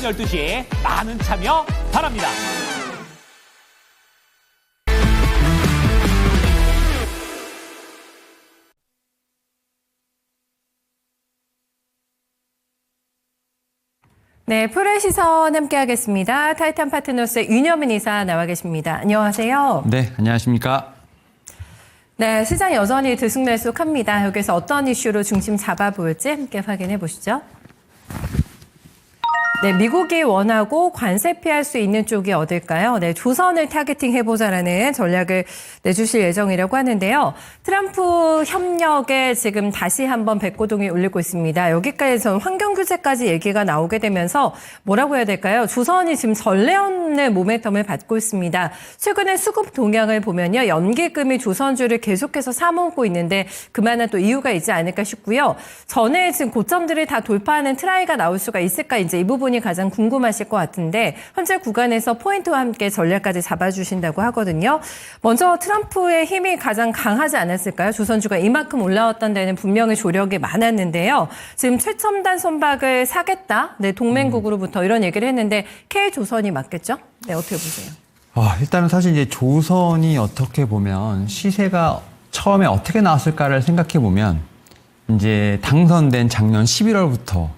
12시 많은 참여 바랍니다. 네, 프로의 시선 함께하겠습니다. 타이탄 파트너스의 윤여민 이사 나와 계십니다. 안녕하세요. 네, 안녕하십니까. 네, 시장 여전히 들쑥날쑥합니다. 여기서 어떤 이슈로 중심 잡아볼지 함께 확인해 보시죠. 네, 미국이 원하고 관세 피할 수 있는 쪽이 어딜까요? 네, 조선을 타겟팅 해보자라는 전략을 내주실 예정이라고 하는데요. 트럼프 협력에 지금 다시 한번 백고동이 울리고 있습니다. 여기까지는 환경 규제까지 얘기가 나오게 되면서 뭐라고 해야 될까요? 조선이 지금 전례 없는 모멘텀을 받고 있습니다. 최근에 수급 동향을 보면요. 연기금이 조선주를 계속해서 사모으고 있는데 그만한 또 이유가 있지 않을까 싶고요. 전에 지금 고점들을 다 돌파하는 트라이가 나올 수가 있을까 이제 이 부분이 가장 궁금하실 것 같은데 현재 구간에서 포인트와 함께 전략까지 잡아주신다고 하거든요. 먼저 트럼프의 힘이 가장 강하지 않았을까요? 조선주가 이만큼 올라왔던 데는 분명히 조력이 많았는데요. 지금 최첨단 선박을 사겠다. 네, 동맹국으로부터 이런 얘기를 했는데 K조선이 맞겠죠? 네, 어떻게 보세요? 일단은 사실 이제 조선이 어떻게 보면 시세가 처음에 어떻게 나왔을까를 생각해 보면 이제 당선된 작년 11월부터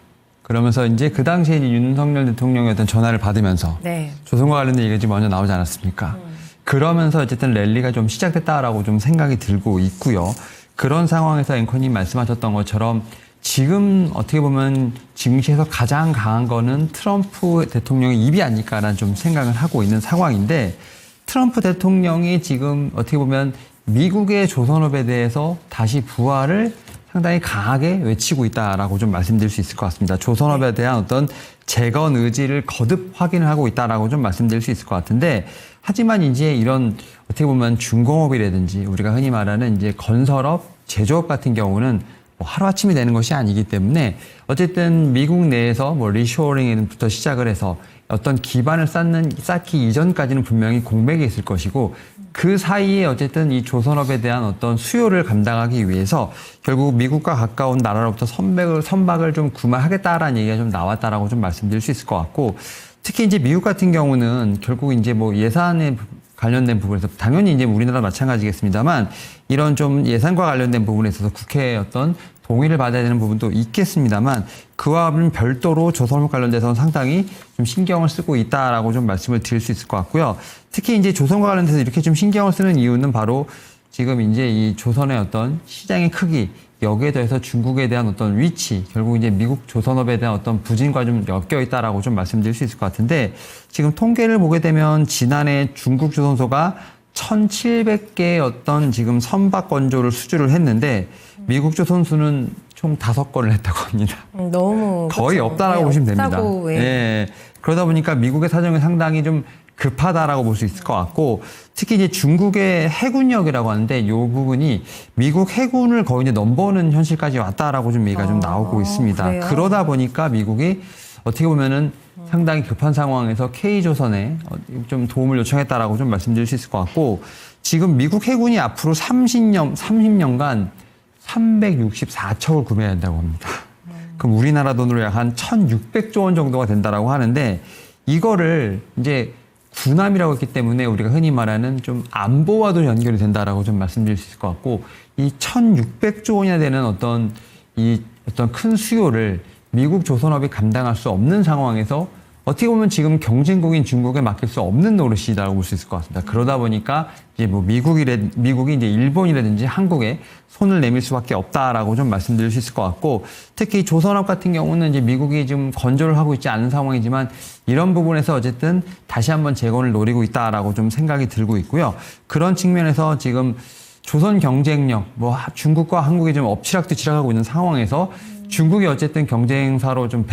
그러면서 이제 그 당시에 윤석열 대통령의 어떤 전화를 받으면서 네. 조선과 관련된 얘기가 좀 먼저 나오지 않았습니까? 그러면서 어쨌든 랠리가 좀 시작됐다라고 좀 생각이 들고 있고요. 그런 상황에서 앵커님 말씀하셨던 것처럼 지금 어떻게 보면 증시에서 가장 강한 거는 트럼프 대통령의 입이 아닐까라는 좀 생각을 하고 있는 상황인데 트럼프 대통령이 지금 어떻게 보면 미국의 조선업에 대해서 다시 부활을 상당히 강하게 외치고 있다라고 좀 말씀드릴 수 있을 것 같습니다. 조선업에 대한 어떤 재건 의지를 거듭 확인을 하고 있다라고 좀 말씀드릴 수 있을 것 같은데 하지만 이제 이런 어떻게 보면 중공업이라든지 우리가 흔히 말하는 이제 건설업, 제조업 같은 경우는 뭐 하루아침이 되는 것이 아니기 때문에 어쨌든 미국 내에서 뭐 리쇼어링부터 시작을 해서 어떤 기반을 쌓기 이전까지는 분명히 공백이 있을 것이고 그 사이에 어쨌든 이 조선업에 대한 어떤 수요를 감당하기 위해서 결국 미국과 가까운 나라로부터 선박을 좀 구매하겠다라는 얘기가 좀 나왔다라고 좀 말씀드릴 수 있을 것 같고 특히 이제 미국 같은 경우는 결국 이제 뭐 예산에 관련된 부분에서 당연히 이제 우리나라 마찬가지겠습니다만 이런 좀 예산과 관련된 부분에 있어서 국회의 어떤 동의를 받아야 되는 부분도 있겠습니다만 그와 별도로 조선업 관련돼서는 상당히 좀 신경을 쓰고 있다라고 좀 말씀을 드릴 수 있을 것 같고요. 특히 이제 조선과 관련돼서 이렇게 좀 신경을 쓰는 이유는 바로 지금 이제 이 조선의 어떤 시장의 크기 여기에 더해서 중국에 대한 어떤 위치 결국 이제 미국 조선업에 대한 어떤 부진과 좀 엮여 있다라고 좀 말씀드릴 수 있을 것 같은데 지금 통계를 보게 되면 지난해 중국 조선소가 1,700개의 어떤 지금 선박 건조를 수주를 했는데 미국 조선소는 총 5건을 했다고 합니다. 너무 거의 그렇죠. 없다라고 네, 보시면 됩니다. 없다고, 예. 예. 그러다 보니까 미국의 사정이 상당히 좀 급하다라고 볼 수 있을 것 같고 특히 이제 중국의 해군력이라고 하는데 이 부분이 미국 해군을 거의 이제 넘보는 현실까지 왔다라고 좀 얘기가 좀 나오고 있습니다. 그래요? 그러다 보니까 미국이 어떻게 보면은 상당히 급한 상황에서 K조선에 좀 도움을 요청했다라고 좀 말씀드릴 수 있을 것 같고 지금 미국 해군이 앞으로 30년간 364척을 구매해야 한다고 합니다. 그럼 우리나라 돈으로 약 한 1,600조 원 정도가 된다라고 하는데 이거를 이제 군함이라고 했기 때문에 우리가 흔히 말하는 좀 안보와도 연결이 된다라고 좀 말씀드릴 수 있을 것 같고 이 1,600조 원이나 되는 어떤 큰 수요를 미국 조선업이 감당할 수 없는 상황에서 어떻게 보면 지금 경쟁국인 중국에 맡길 수 없는 노릇이라고 볼 수 있을 것 같습니다. 그러다 보니까 이제 뭐 미국이 이제 일본이라든지 한국에 손을 내밀 수밖에 없다라고 좀 말씀드릴 수 있을 것 같고 특히 조선업 같은 경우는 이제 미국이 좀 건조를 하고 있지 않은 상황이지만 이런 부분에서 어쨌든 다시 한번 재건을 노리고 있다라고 좀 생각이 들고 있고요. 그런 측면에서 지금 조선 경쟁력, 뭐 중국과 한국이 좀 엎치락뒤치락하고 있는 상황에서 중국이 어쨌든 경쟁사로 좀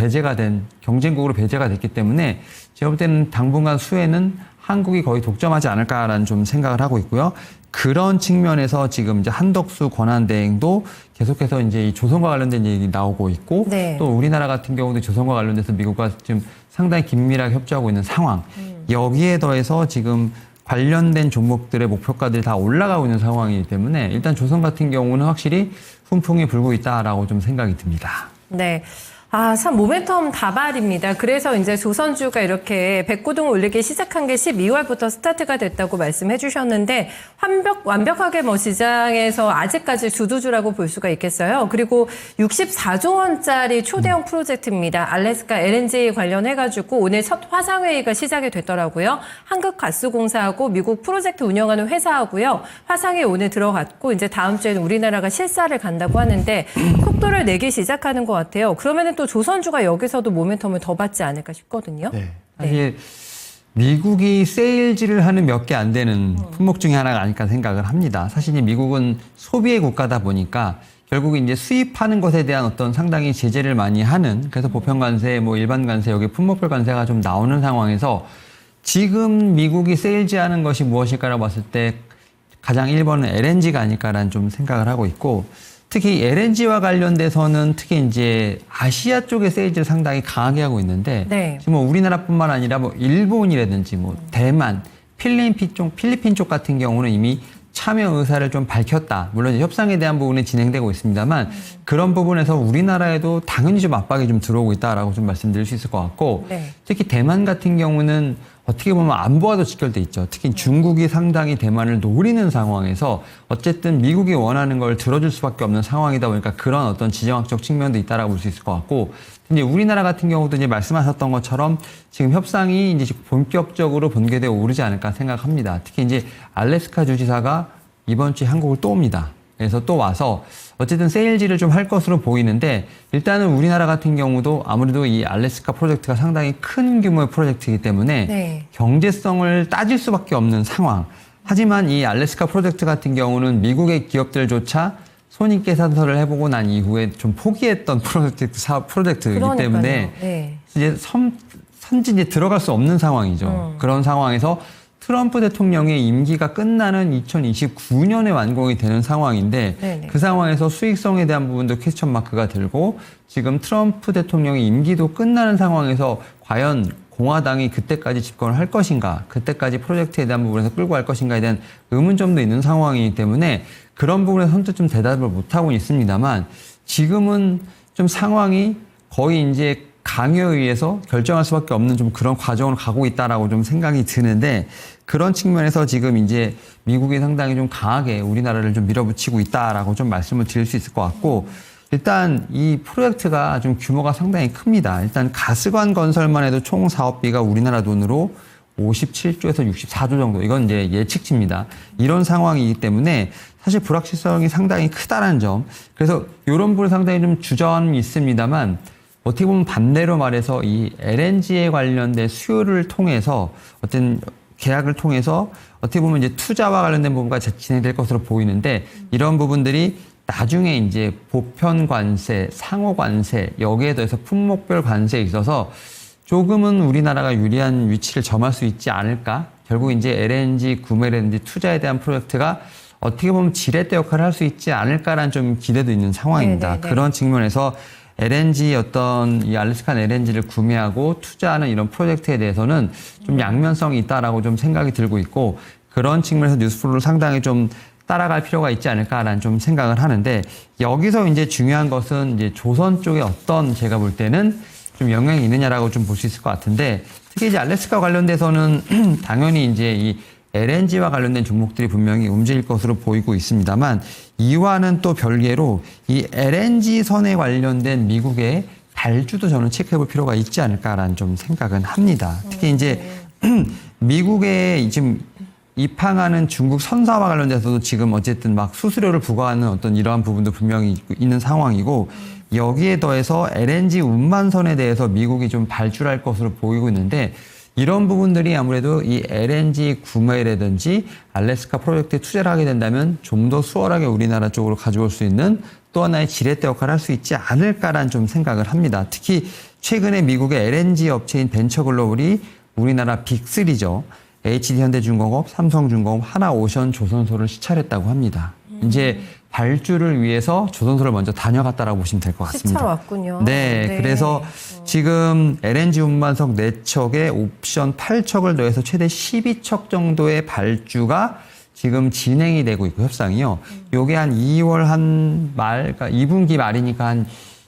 경쟁국으로 배제가 됐기 때문에 제가 볼 때는 당분간 수혜는 한국이 거의 독점하지 않을까라는 좀 생각을 하고 있고요. 그런 측면에서 지금 이제 한덕수 권한대행도 계속해서 이제 이 조선과 관련된 얘기 나오고 있고 네. 또 우리나라 같은 경우도 조선과 관련돼서 미국과 지금 상당히 긴밀하게 협조하고 있는 상황. 여기에 더해서 지금 관련된 종목들의 목표가들이 다 올라가고 있는 상황이기 때문에 일단 조선 같은 경우는 확실히 훈풍이 불고 있다라고 좀 생각이 듭니다. 네. 참 모멘텀 다발입니다. 그래서 이제 조선주가 이렇게 백고동 올리기 시작한 게 12월부터 스타트가 됐다고 말씀해 주셨는데 완벽하게 뭐 시장에서 아직까지 주도주라고 볼 수가 있겠어요. 그리고 64조 원짜리 초대형 프로젝트입니다. 알래스카 LNG 관련해가지고 오늘 첫 화상회의가 시작이 됐더라고요. 한국가스공사하고 미국 프로젝트 운영하는 회사하고요. 화상이 오늘 들어갔고 이제 다음 주에는 우리나라가 실사를 간다고 하는데 속도를 내기 시작하는 것 같아요. 그러면은 또 조선주가 여기서도 모멘텀을 더 받지 않을까 싶거든요. 네. 사실 미국이 세일즈를 하는 몇 개 안 되는 품목 중에 하나가 아닐까 생각을 합니다. 사실 이 미국은 소비의 국가다 보니까 결국 이제 수입하는 것에 대한 어떤 상당히 제재를 많이 하는, 그래서 보편관세, 뭐 일반관세, 여기 품목별 관세가 좀 나오는 상황에서 지금 미국이 세일즈하는 것이 무엇일까라고 봤을 때 가장 1번은 LNG가 아닐까라는 좀 생각을 하고 있고, 특히 LNG와 관련돼서는 특히 이제 아시아 쪽의 세일즈를 상당히 강하게 하고 있는데, 네. 지금 뭐 우리나라뿐만 아니라 뭐 일본이라든지 뭐 대만, 필리핀 쪽 같은 경우는 이미 참여 의사를 좀 밝혔다. 물론 이제 협상에 대한 부분이 진행되고 있습니다만 그런 부분에서 우리나라에도 당연히 좀 압박이 좀 들어오고 있다라고 좀 말씀드릴 수 있을 것 같고, 네. 특히 대만 같은 경우는 어떻게 보면 안보와도 직결돼 있죠. 특히 중국이 상당히 대만을 노리는 상황에서 어쨌든 미국이 원하는 걸 들어줄 수밖에 없는 상황이다 보니까 그런 어떤 지정학적 측면도 있다라고 볼 수 있을 것 같고, 이제 우리나라 같은 경우도 이제 말씀하셨던 것처럼 지금 협상이 이제 본격적으로 본궤대에 오르지 않을까 생각합니다. 특히 이제 알래스카 주지사가 이번 주에 한국을 또 옵니다. 그래서 또 와서 어쨌든 세일즈를 좀 할 것으로 보이는데, 일단은 우리나라 같은 경우도 아무래도 이 알래스카 프로젝트가 상당히 큰 규모의 프로젝트이기 때문에 네. 경제성을 따질 수밖에 없는 상황. 하지만 이 알래스카 프로젝트 같은 경우는 미국의 기업들조차 손익계산서를 해보고 난 이후에 좀 포기했던 프로젝트이기 때문에 네. 이제 선진에 들어갈 수 없는 상황이죠. 그런 상황에서 트럼프 대통령의 임기가 끝나는 2029년에 완공이 되는 상황인데, 네네. 그 상황에서 수익성에 대한 부분도 퀘스천 마크가 들고, 지금 트럼프 대통령의 임기도 끝나는 상황에서 과연 공화당이 그때까지 집권을 할 것인가, 그때까지 프로젝트에 대한 부분에서 끌고 갈 것인가에 대한 의문점도 있는 상황이기 때문에 그런 부분에 선뜻 좀 대답을 못하고 있습니다만, 지금은 좀 상황이 거의 이제 강요에 의해서 결정할 수밖에 없는 좀 그런 과정으로 가고 있다라고 좀 생각이 드는데, 그런 측면에서 지금 이제 미국이 상당히 좀 강하게 우리나라를 좀 밀어붙이고 있다라고 좀 말씀을 드릴 수 있을 것 같고, 일단 이 프로젝트가 좀 규모가 상당히 큽니다. 일단 가스관 건설만 해도 총 사업비가 우리나라 돈으로 57조에서 64조 정도. 이건 이제 예측치입니다. 이런 상황이기 때문에 사실 불확실성이 상당히 크다는 점. 그래서 이런 부분에 상당히 좀 주저함이 있습니다만, 어떻게 보면 반대로 말해서 이 LNG에 관련된 수요를 통해서 어떤 계약을 통해서 어떻게 보면 이제 투자와 관련된 부분과 진행될 것으로 보이는데, 이런 부분들이 나중에 이제 보편 관세, 상호 관세, 여기에 더해서 품목별 관세에 있어서 조금은 우리나라가 유리한 위치를 점할 수 있지 않을까? 결국 이제 LNG 구매라든지 투자에 대한 프로젝트가 어떻게 보면 지렛대 역할을 할 수 있지 않을까라는 좀 기대도 있는 상황입니다. 네네네. 그런 측면에서 LNG 이 알래스칸 LNG를 구매하고 투자하는 이런 프로젝트에 대해서는 좀 양면성이 있다라고 좀 생각이 들고 있고, 그런 측면에서 뉴스플로우를 상당히 좀 따라갈 필요가 있지 않을까라는 좀 생각을 하는데, 여기서 이제 중요한 것은 이제 조선 쪽에 어떤 제가 볼 때는 좀 영향이 있느냐라고 좀 볼 수 있을 것 같은데, 특히 이제 알래스카 관련돼서는 당연히 이제 이 LNG와 관련된 종목들이 분명히 움직일 것으로 보이고 있습니다만, 이와는 또 별개로 이 LNG 선에 관련된 미국의 발주도 저는 체크해 볼 필요가 있지 않을까라는 좀 생각은 합니다. 특히 이제 미국의 지금 입항하는 중국 선사와 관련돼서도 지금 어쨌든 막 수수료를 부과하는 어떤 이러한 부분도 분명히 있는 상황이고, 여기에 더해서 LNG 운반선에 대해서 미국이 좀 발주를 할 것으로 보이고 있는데, 이런 부분들이 아무래도 이 LNG 구매라든지 알래스카 프로젝트에 투자를 하게 된다면 좀 더 수월하게 우리나라 쪽으로 가져올 수 있는 또 하나의 지렛대 역할을 할 수 있지 않을까라는 좀 생각을 합니다. 특히 최근에 미국의 LNG 업체인 벤처글로벌이 우리나라 빅3죠. HD현대중공업, 삼성중공업, 하나오션, 조선소를 시찰했다고 합니다. 이제 발주를 위해서 조선소를 먼저 다녀갔다라고 보시면 될 것 같습니다. 시찰 왔군요. 네, 그래서 지금 LNG 운반석 4척에 옵션 8척을 더해서 최대 12척 정도의 발주가 지금 진행이 되고 있고, 협상이요. 요게 한 2월 그러니까 2분기 말이니까 한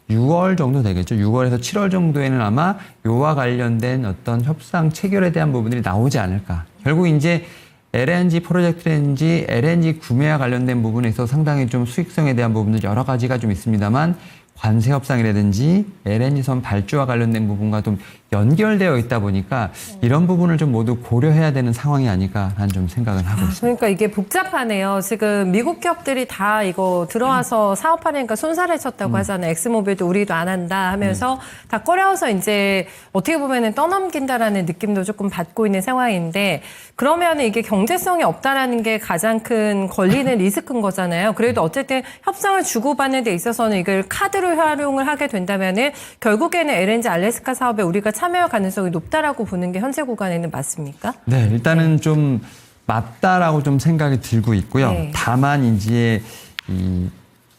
6월 정도 되겠죠. 6월에서 7월 정도에는 아마 요와 관련된 어떤 협상 체결에 대한 부분들이 나오지 않을까. 결국 이제 LNG 프로젝트든지 LNG 구매와 관련된 부분에 있어서 상당히 좀 수익성에 대한 부분들 여러 가지가 좀 있습니다만 관세 협상이라든지 LNG선 발주와 관련된 부분과 좀 연결되어 있다 보니까 이런 부분을 좀 모두 고려해야 되는 상황이 아닐까라는 좀 생각을 하고 있습니다. 그러니까 이게 복잡하네요. 지금 미국 기업들이 다 이거 들어와서 사업하니까 손살을 쳤다고 하잖아요. 엑스모빌도 우리도 안 한다 하면서 다 꺼려서 이제 어떻게 보면은 떠넘긴다라는 느낌도 조금 받고 있는 상황인데 그러면 이게 경제성이 없다라는 게 가장 큰 걸리는 리스크인 거잖아요. 그래도 어쨌든 협상을 주고받는 데 있어서는 이걸 카드로 활용을 하게 된다면은 결국에는 LNG 알래스카 사업에 우리가 참여할 가능성이 높다라고 보는 게 현재 구간에는 맞습니까? 네, 일단은 좀 맞다라고 좀 생각이 들고 있고요. 네. 다만 이제 이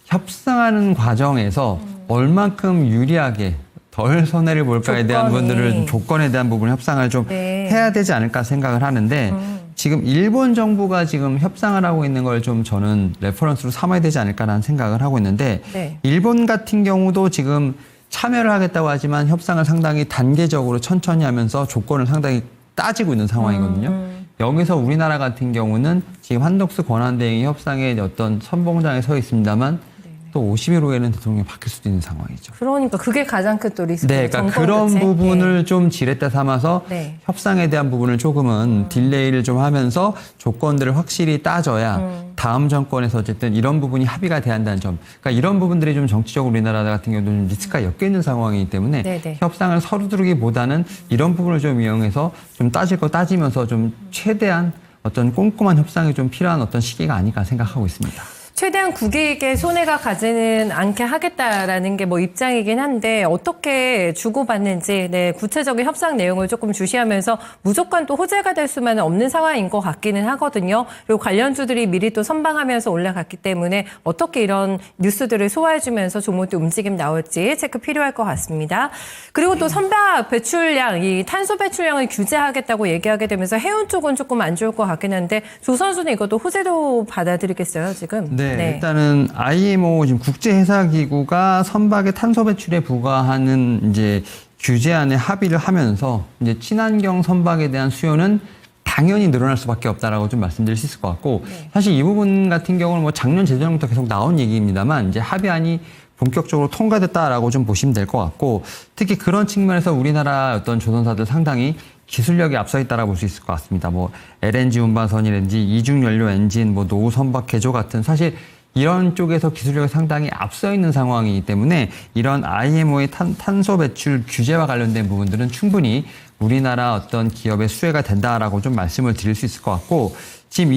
협상하는 과정에서 얼만큼 유리하게 덜 손해를 볼까에 대한 부분들을 조건에 대한 부분 협상을 좀 네. 해야 되지 않을까 생각을 하는데 지금 일본 정부가 지금 협상을 하고 있는 걸 좀 저는 레퍼런스로 삼아야 되지 않을까라는 생각을 하고 있는데 네. 일본 같은 경우도 지금 참여를 하겠다고 하지만 협상을 상당히 단계적으로 천천히 하면서 조건을 상당히 따지고 있는 상황이거든요. 여기서 우리나라 같은 경우는 지금 한덕수 권한대행이 협상의 어떤 선봉장에 서 있습니다만 또 50일 후에는 대통령이 바뀔 수도 있는 상황이죠. 그러니까 그게 가장 큰 또 리스크. 네, 그러니까 그런 부분을 좀 지렛대 삼아서 네. 협상에 대한 부분을 조금은 딜레이를 좀 하면서 조건들을 확실히 따져야 다음 정권에서 어쨌든 이런 부분이 합의가 돼야 한다는 점. 그러니까 이런 부분들이 좀 정치적으로 우리나라 같은 경우는 좀 리스크가 엮여 있는 상황이기 때문에 네네. 협상을 서두르기보다는 이런 부분을 좀 이용해서 좀 따질 거 따지면서 좀 최대한 어떤 꼼꼼한 협상이 좀 필요한 어떤 시기가 아닐까 생각하고 있습니다. 최대한 국익에 손해가 가지는 않게 하겠다라는 게 뭐 입장이긴 한데 어떻게 주고받는지 네, 구체적인 협상 내용을 조금 주시하면서 무조건 또 호재가 될 수만은 없는 상황인 것 같기는 하거든요. 그리고 관련주들이 미리 또 선방하면서 올라갔기 때문에 어떻게 이런 뉴스들을 소화해주면서 종목들 움직임 나올지 체크 필요할 것 같습니다. 그리고 또 선박 배출량, 이 탄소 배출량을 규제하겠다고 얘기하게 되면서 해운 쪽은 조금 안 좋을 것 같긴 한데 조선주는 이것도 호재로 받아들이겠어요, 지금? 네, 일단은 IMO 지금 국제해사기구가 선박의 탄소 배출에 부과하는 이제 규제안에 합의를 하면서 이제 친환경 선박에 대한 수요는 당연히 늘어날 수밖에 없다라고 좀 말씀드릴 수 있을 것 같고 사실 이 부분 같은 경우는 뭐 작년 재정부터 계속 나온 얘기입니다만 이제 합의안이 본격적으로 통과됐다라고 좀 보시면 될 것 같고 특히 그런 측면에서 우리나라 어떤 조선사들 상당히 기술력이 앞서 있다라고 볼 수 있을 것 같습니다. 뭐 LNG 운반선이라든지 이중연료 엔진, 뭐 노후 선박 개조 같은 사실 이런 쪽에서 기술력이 상당히 앞서 있는 상황이기 때문에 이런 IMO의 탄소 배출 규제와 관련된 부분들은 충분히 우리나라 어떤 기업의 수혜가 된다라고 좀 말씀을 드릴 수 있을 것 같고 지금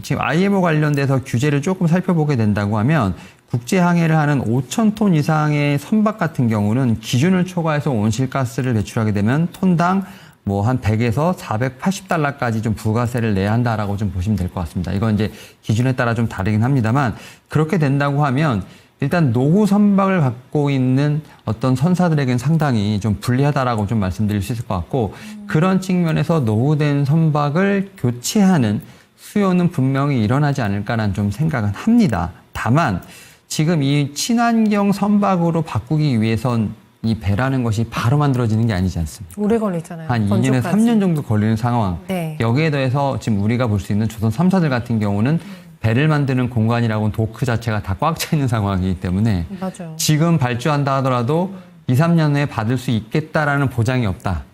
지금 IMO 관련돼서 규제를 조금 살펴보게 된다고 하면 국제 항해를 하는 5,000톤 이상의 선박 같은 경우는 기준을 초과해서 온실가스를 배출하게 되면 톤당 뭐 한 100에서 480달러까지 좀 부가세를 내야 한다라고 좀 보시면 될 것 같습니다. 이건 이제 기준에 따라 좀 다르긴 합니다만 그렇게 된다고 하면 일단 노후 선박을 갖고 있는 어떤 선사들에게는 상당히 좀 불리하다라고 좀 말씀드릴 수 있을 것 같고 그런 측면에서 노후된 선박을 교체하는 수요는 분명히 일어나지 않을까라는 좀 생각은 합니다. 다만 지금 이 친환경 선박으로 바꾸기 위해선 이 배라는 것이 바로 만들어지는 게 아니지 않습니까? 오래 걸리잖아요. 한 2년에서 3년 정도 걸리는 상황. 네. 여기에 더해서 지금 우리가 볼 수 있는 조선 3사들 같은 경우는 배를 만드는 공간이라고는 도크 자체가 다 꽉 차 있는 상황이기 때문에 맞아요. 지금 발주한다 하더라도 2, 3년 내에 받을 수 있겠다라는 보장이 없다.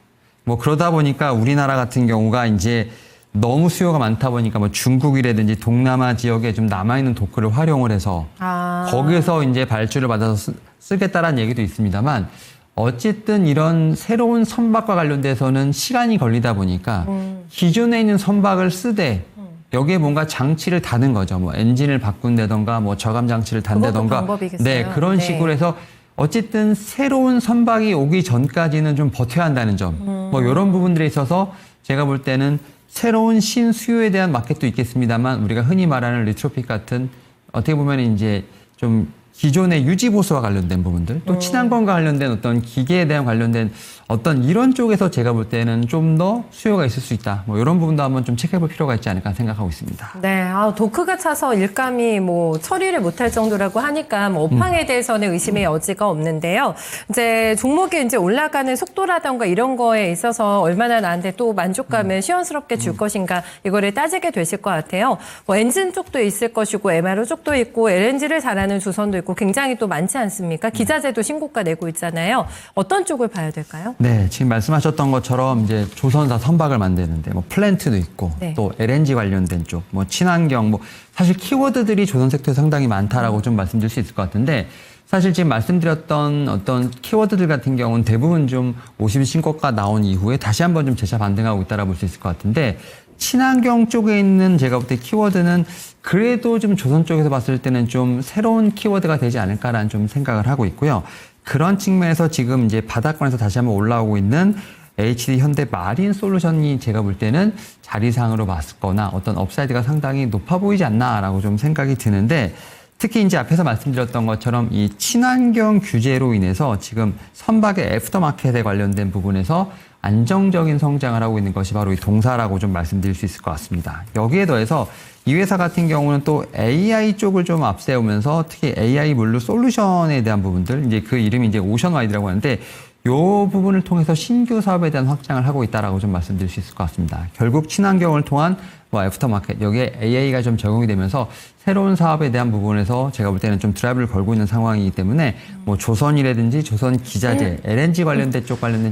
뭐 그러다 보니까 우리나라 같은 경우가 이제 너무 수요가 많다 보니까 뭐 중국이라든지 동남아 지역에 좀 남아있는 도크를 활용을 해서 거기서 이제 발주를 받아서 쓰겠다라는 얘기도 있습니다만 어쨌든 이런 새로운 선박과 관련돼서는 시간이 걸리다 보니까 기존에 있는 선박을 쓰되 여기에 뭔가 장치를 다는 거죠. 뭐 엔진을 바꾼다던가 뭐 저감 장치를 단다던가 방법이겠어요. 네, 그런 식으로 해서 어쨌든 새로운 선박이 오기 전까지는 좀 버텨야 한다는 점. 뭐 이런 부분들에 있어서 제가 볼 때는 새로운 신수요에 대한 마켓도 있겠습니다만 우리가 흔히 말하는 리트로핏 같은 어떻게 보면 이제 좀 기존의 유지 보수와 관련된 부분들, 또 친환경과 관련된 어떤 기계에 대한 관련된 어떤 이런 쪽에서 제가 볼 때는 좀 더 수요가 있을 수 있다. 뭐 이런 부분도 한번 좀 체크해볼 필요가 있지 않을까 생각하고 있습니다. 네, 도크가 차서 일감이 뭐 처리를 못할 정도라고 하니까 뭐 업황에 대해서는 의심의 여지가 없는데요. 이제 종목이 이제 올라가는 속도라던가 이런 거에 있어서 얼마나 나한테 또 만족감을 시원스럽게 줄 것인가 이거를 따지게 되실 것 같아요. 뭐 엔진 쪽도 있을 것이고 MRO 쪽도 있고 LNG를 잘하는 조선도 있고 굉장히 또 많지 않습니까? 기자재도 신고가 내고 있잖아요. 어떤 쪽을 봐야 될까요? 네, 지금 말씀하셨던 것처럼 이제 조선사 선박을 만드는데 뭐 플랜트도 있고 네. 또 LNG 관련된 쪽, 뭐 친환경, 뭐 사실 키워드들이 조선 섹터에 상당히 많다라고 좀 말씀드릴 수 있을 것 같은데 사실 지금 말씀드렸던 어떤 키워드들 같은 경우는 대부분 좀 50일 신고가 나온 이후에 다시 한번 좀 재차 반등하고 있다라고 볼 수 있을 것 같은데 친환경 쪽에 있는 제가 볼 때 키워드는 그래도 좀 조선 쪽에서 봤을 때는 좀 새로운 키워드가 되지 않을까라는 좀 생각을 하고 있고요. 그런 측면에서 지금 이제 바닥권에서 다시 한번 올라오고 있는 HD 현대 마린 솔루션이 제가 볼 때는 자리상으로 봤을 거나 어떤 업사이드가 상당히 높아 보이지 않나라고 좀 생각이 드는데 특히 이제 앞에서 말씀드렸던 것처럼 이 친환경 규제로 인해서 지금 선박의 애프터마켓에 관련된 부분에서 안정적인 성장을 하고 있는 것이 바로 이 동사라고 좀 말씀드릴 수 있을 것 같습니다. 여기에 더해서 이 회사 같은 경우는 또 AI 쪽을 좀 앞세우면서 특히 AI 물류 솔루션에 대한 부분들, 이제 그 이름이 이제 오션와이드라고 하는데 이 부분을 통해서 신규 사업에 대한 확장을 하고 있다라고 좀 말씀드릴 수 있을 것 같습니다. 결국 친환경을 통한 뭐 애프터마켓, 여기에 AI가 좀 적용이 되면서 새로운 사업에 대한 부분에서 제가 볼 때는 좀 드라이브를 걸고 있는 상황이기 때문에 뭐 조선이라든지 조선 기자재, LNG 관련된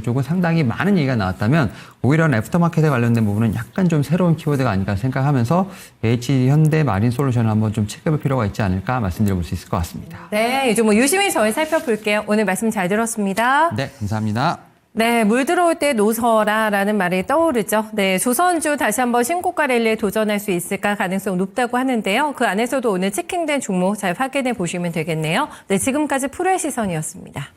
쪽은 상당히 많은 얘기가 나왔다면 오히려 애프터마켓에 관련된 부분은 약간 좀 새로운 키워드가 아닐까 생각하면서 HD 현대 마린 솔루션을 한번 좀 체크해볼 필요가 있지 않을까 말씀드려볼 수 있을 것 같습니다. 네, 요즘 뭐 유심히 저희 살펴볼게요. 오늘 말씀 잘 들었습니다. 네, 감사합니다. 네, 물 들어올 때 노서라라는 말이 떠오르죠. 네, 조선주 다시 한번 신고가 랠리에 도전할 수 있을까 가능성 높다고 하는데요. 그 안에서도 오늘 체킹된 종목 잘 확인해 보시면 되겠네요. 네, 지금까지 프로의 시선이었습니다.